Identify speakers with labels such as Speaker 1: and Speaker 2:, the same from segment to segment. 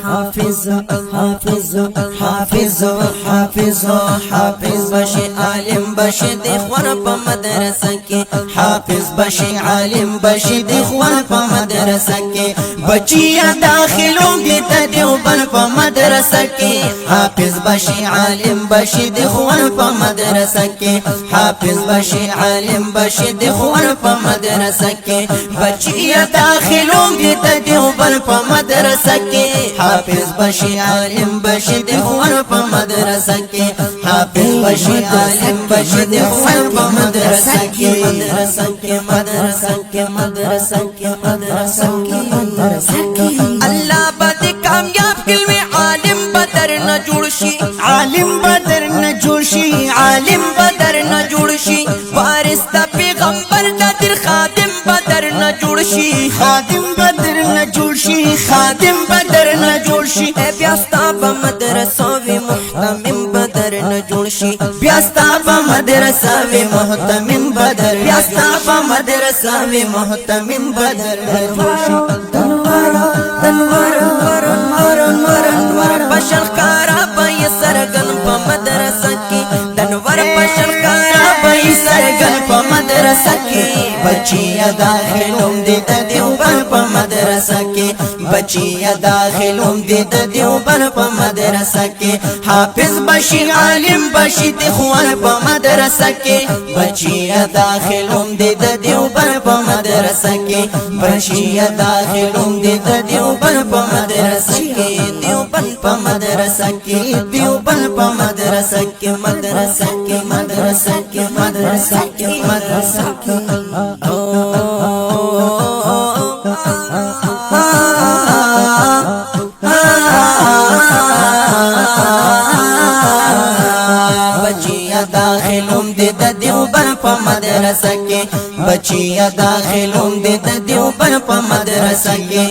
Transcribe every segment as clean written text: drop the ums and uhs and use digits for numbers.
Speaker 1: حافظ حافظ حافظ حافظ حافظ بشي عالم بشي د خوان په مدرسه کې حافظ بشي عالم بشي د خوان په مدرسه کې بچي داخلو دي ته دیوبند په مدرسه کې حافظ بشي عالم بشي د خوان په مدرسه کې حافظ بشي عالم بشي د خوان په مدرسه کې بچي داخلو دي ته دیوبند په مدرسه کې حافظ بشي عالم بشي د خوان په مدرسه کې حافظ بشي عالم بشي د خوان په مدرسه کې مدرسه کې مدرسه کې مدرسه کې مدرسه کې الله بد کامیاب کلمه عالم بدر نه جوړ شي عالم بدر نه جوړ شي عالم بدر نه جوړ شي وارث د پیغمبر د در خادم بدر نه جوړ شي خادم بدر نه جوړ شي خادم بدر نه جوړ شي بیا ستا په مدرسه وی محتمم بدر نه جوړ شي بیا ستا په مدرسه وی محتمم بدر بیا ستا په مدرسه وی محتمم بدر نه جوړ شي دنور بشر کارا پای سرګن په مدرسه کې دنور بشر کارا پای سرګن په مدرسه کې بچي داخلوم دي د دیوبند په مدرسه کې بچي داخلوم دي د دیوبند په مدرسه کې حافظ بشي عالم بشي د خوان په مدرسه کې بچي داخلوم دي د دیوبند په مدرسه کې بچي داخلوم دي د دیوبند په مدرسه کې دیوبند په مدرسه کې دیوبند په مدرسه کې مدرسه کې مدرسه کې مدرسه کې مدرسه کې بچي داخلوم دي د دیوبند په مدرسه کې بچي داخلوم دي د دیوبند په مدرسه کې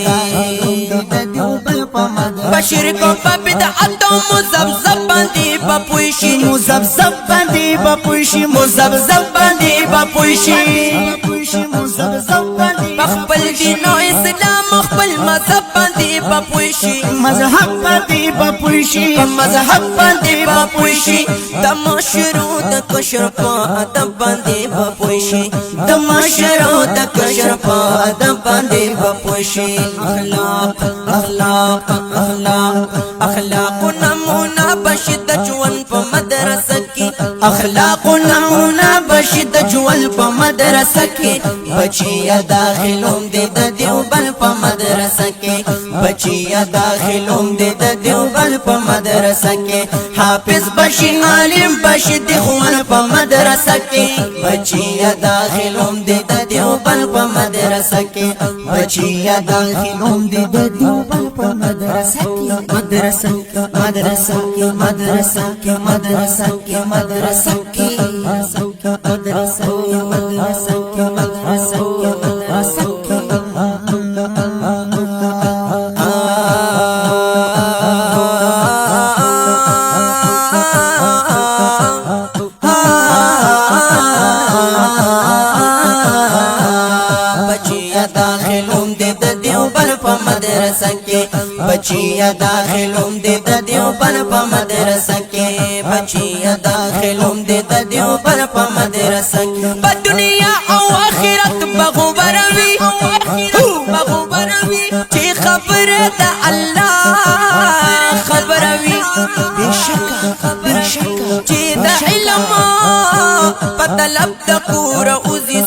Speaker 1: بشیر کو په بدعت او مزبزب باندې بپوشي مزبزب باندې بپوشي مزبزب باندې بپوشي مزبزب باندې خپل دین او اسلام خپل مذهب باندې بپوشي مذهب باندې بپوشي مذهب باندې بپوشي د مشرو د کشر په ادب باندې بپوشي د مشرو د کشر په ادب باندې بپوشي اخلاق اخلاق اخلاق اخلاق نمونه بشد جوان په مدرسه کې اخلاق نمونه بشد جوان په مدرسه کې بچي داخلوم دي د دیوبند په مدرسه کې بچي داخلوم دي د دیوبند په مدرسه کې حافظ بشي عالم بشي د خوان په مدرسه کې بچي داخلوم دي د دیوبند په مدرسه کې بچي داخلوم دي د دیوبند په مدرسه کې مدرسه مدرسه مدرسه مدرسه مدرسه کې مدرسه مدرسه مدرسه داخلوم دي د دیوبند په مدرسه کې بچي داخلوم دي د دیوبند په مدرسه کې بچي داخلوم دي د دیوبند په مدرسه کې په دنیا او آخرت بغوبروي بغوبروي چې خبره د الله خبروي بشکا چې د علم په طلب د کور اوزي